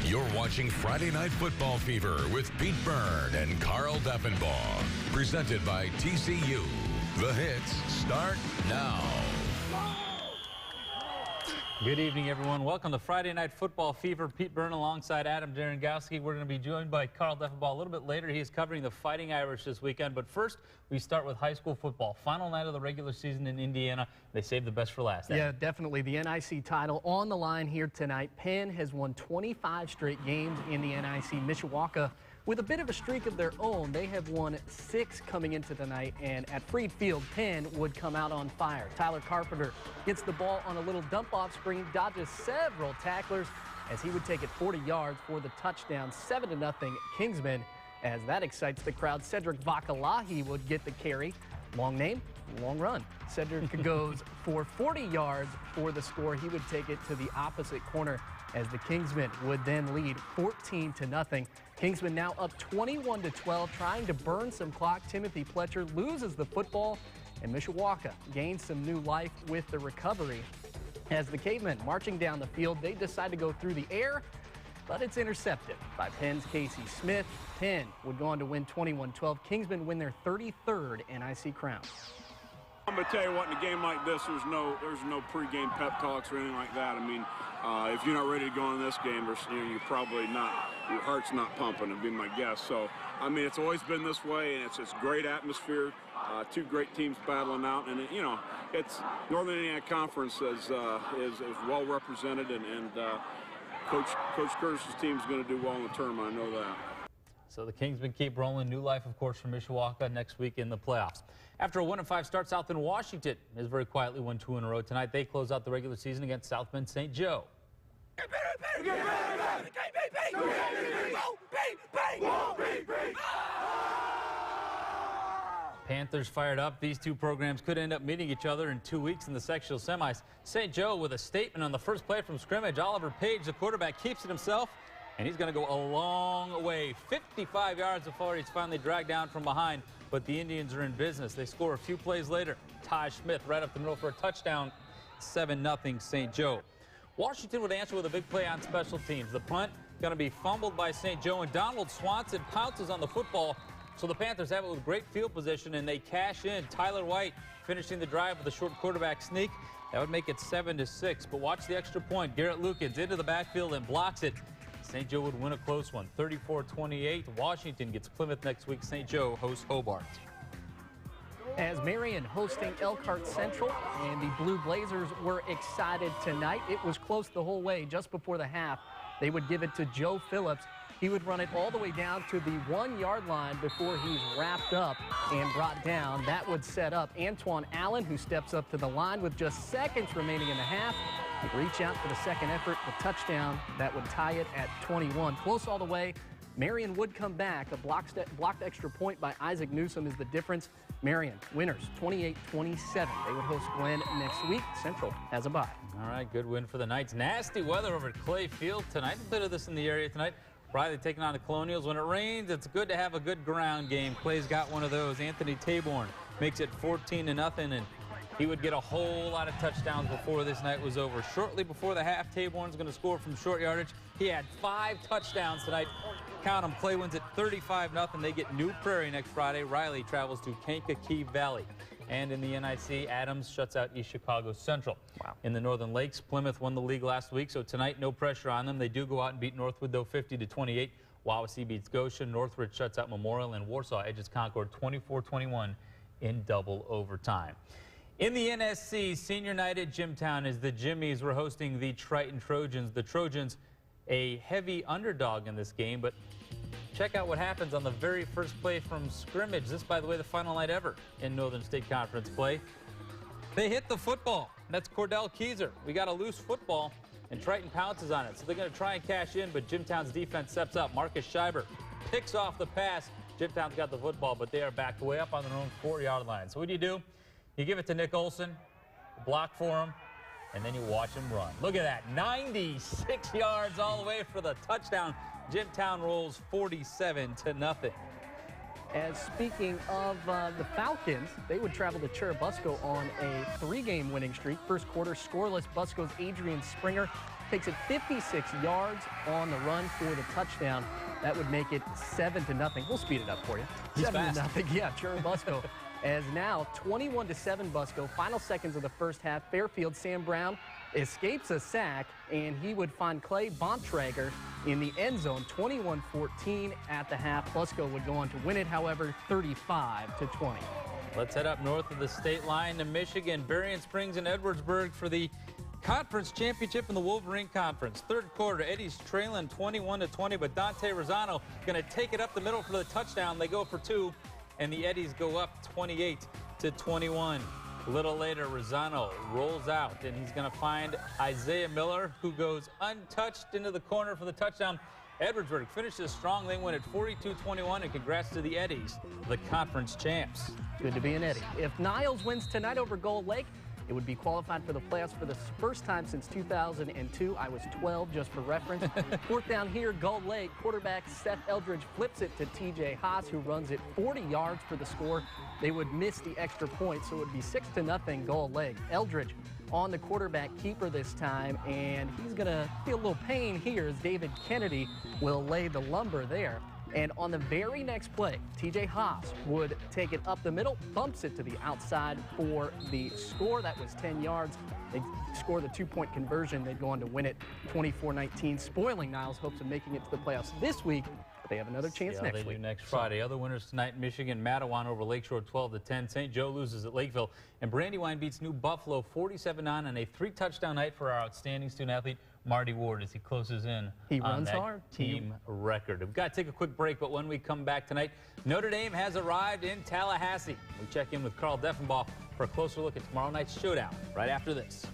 You're watching Friday Night Football Fever with Pete Byrne and Carl Deffenbaugh. Presented by TCU. The hits start now. Good evening, everyone. Welcome to Friday Night Football Fever. Pete Byrne alongside Adam Derengowski. We're going to be joined by Carl Deffenbaugh a little bit later. He is covering the Fighting Irish this weekend. But first, we start with high school football. Final night of the regular season in Indiana. They saved the best for last. Yeah, definitely. The NIC title on the line here tonight. Penn has won 25 straight games in the NIC. Mishawaka, with a bit of a streak of their own, they have won 6 coming into the night, and at Freed Field, Penn would come out on fire. Tyler Carpenter gets the ball on a little dump-off screen, dodges several tacklers as he would take it 40 yards for the touchdown, 7-0 Kingsman. As that excites the crowd, Cedric Vakalahi would get the carry. Long name, long run. Cedric goes for 40 yards for the score. He would take it to the opposite corner as the Kingsmen would then lead 14-0. Kingsman now up 21-12, trying to burn some clock. Timothy Pletcher loses the football, and Mishawaka gains some new life with the recovery. As the Cavemen marching down the field, they decide to go through the air, but it's intercepted by Penn's Casey Smith. Penn would go on to win 21-12. Kingsmen win their 33rd NIC crown. I'm going to tell you what, in a game like this, there's no pregame pep talks or anything like that. I mean, if you're not ready to go in this game, you're probably not, your heart's not pumping, would be my guess. So, I mean, it's always been this way, and it's great atmosphere, 2 great teams battling out, and, you know, it's Northern Indiana Conference is well represented, and Coach Curtis's team is going to do well in the tournament, I know that. So the Kingsmen keep rolling. New life, of course, for Mishawaka next week in the playoffs. After a 1-5 start, South Bend Washington has very quietly won 2 in a row. Tonight, they close out the regular season against South Bend St. Joe. Panthers fired up. These two programs could end up meeting each other in 2 weeks in the sectional semis. St. Joe with a statement on the first play from scrimmage. Oliver Page, the quarterback, keeps it himself, and he's going to go a long way. 55 yards before he's finally dragged down from behind, but the Indians are in business. They score a few plays later. Taj Smith right up the middle for a touchdown. 7-0 St. Joe. Washington would answer with a big play on special teams. The punt going to be fumbled by St. Joe, and Donald Swanson pounces on the football. So the Panthers have it with great field position, and they cash in. Tyler White finishing the drive with a short quarterback sneak. That would make it 7-6. But watch the extra point. Garrett Lukens into the backfield and blocks it. St. Joe would win a close one, 34-28. Washington gets Plymouth next week. St. Joe hosts Hobart. As Marion hosting Elkhart Central, and the Blue Blazers were excited tonight. It was close the whole way. Just before the half, they would give it to Joe Phillips. He would run it all the way down to the 1-yard line before he's wrapped up and brought down. That would set up Antoine Allen, who steps up to the line with just seconds remaining in the half. He'd reach out for the second effort, the touchdown that would tie it at 21. Close all the way. Marion would come back. A blocked extra point by Isaac Newsom is the difference. Marion winners 28-27. They would host Glenn next week. Central has a bye. All right, good win for the Knights. Nasty weather over at Clay Field tonight. A bit of this in the area tonight. Riley taking on the Colonials. When it rains, it's good to have a good ground game. Clay's got one of those. Anthony Taborn makes it 14-0, and he would get a whole lot of touchdowns before this night was over. Shortly before the half, Taborn's going to score from short yardage. He had 5 touchdowns tonight. Count them. Clay wins at 35-0. They get New Prairie next Friday. Riley travels to Kankakee Valley. And in the NIC, Adams shuts out East Chicago Central. Wow. In the Northern Lakes, Plymouth won the league last week, so tonight no pressure on them. They do go out and beat Northwood, though, 50-28. Wawasee beats Goshen. Northridge shuts out Memorial, and Warsaw edges Concord 24-21 in double overtime. In the NSC, senior night at Jimtown as the Jimmies were hosting the Triton Trojans. The Trojans, a heavy underdog in this game, but check out what happens on the very first play from scrimmage. This, by the way, the final night ever in Northern State Conference play. They hit the football. That's Cordell Keyser. We got a loose football, and Triton pounces on it. So they're going to try and cash in, but Jimtown's defense steps up. Marcus Schreiber picks off the pass. Jimtown's got the football, but they are backed way up on their own 4-yard line. So what do? You give it to Nick Olson, block for him, and then you watch him run. Look at that, 96 yards all the way for the touchdown. Jimtown rolls 47-0. As speaking of the Falcons, they would travel to Churubusco on a 3-game winning streak. First quarter scoreless, Busco's Adrian Springer takes it 56 yards on the run for the touchdown. That would make it 7-0. We'll speed it up for you. He's fast. 7-0. Yeah, Churubusco. As now 21-7 Busco. Final seconds of the first half. Fairfield, Sam Brown escapes a sack, and he would find Clay Bontrager in the end zone. 21-14 at the half. Busco would go on to win it, however, 35-20. Let's head up north of the state line to Michigan. Berrien Springs and Edwardsburg for the conference championship in the Wolverine Conference. Third quarter, Eddie's trailing 21-20, but Dante Rosano going to take it up the middle for the touchdown. They go for 2, and the Eddies go up 28-21. A little later, Rosano rolls out, and he's going to find Isaiah Miller, who goes untouched into the corner for the touchdown. Edwardsburg finishes strong. They win at 42-21, and congrats to the Eddies, the conference champs. Good to be an Eddie. If Niles wins tonight over Gold Lake, it would be qualified for the playoffs for the first time since 2002. I was 12, just for reference. Fourth down here, Gold Lake. Quarterback Seth Eldridge flips it to TJ Haas, who runs it 40 yards for the score. They would miss the extra point, so it would be 6-0 Gold Lake. Eldridge on the quarterback keeper this time, and he's going to feel a little pain here as David Kennedy will lay the lumber there. And on the very next play, TJ Haas would take it up the middle, bumps it to the outside for the score. That was 10 yards. They score the 2-point conversion. They'd go on to win it 24-19, spoiling Niles' hopes of making it to the playoffs this week. But they have another chance next week. Next Friday. Other winners tonight: Michigan, Mattawan over Lakeshore 12-10. St. Joe loses at Lakeville, and Brandywine beats New Buffalo 47-9 on a 3-touchdown night for our outstanding student athlete Marty Ward as he closes in on that team record. We've got to take a quick break, but when we come back tonight, Notre Dame has arrived in Tallahassee. We check in with Carl Deffenbaugh for a closer look at tomorrow night's showdown right after this.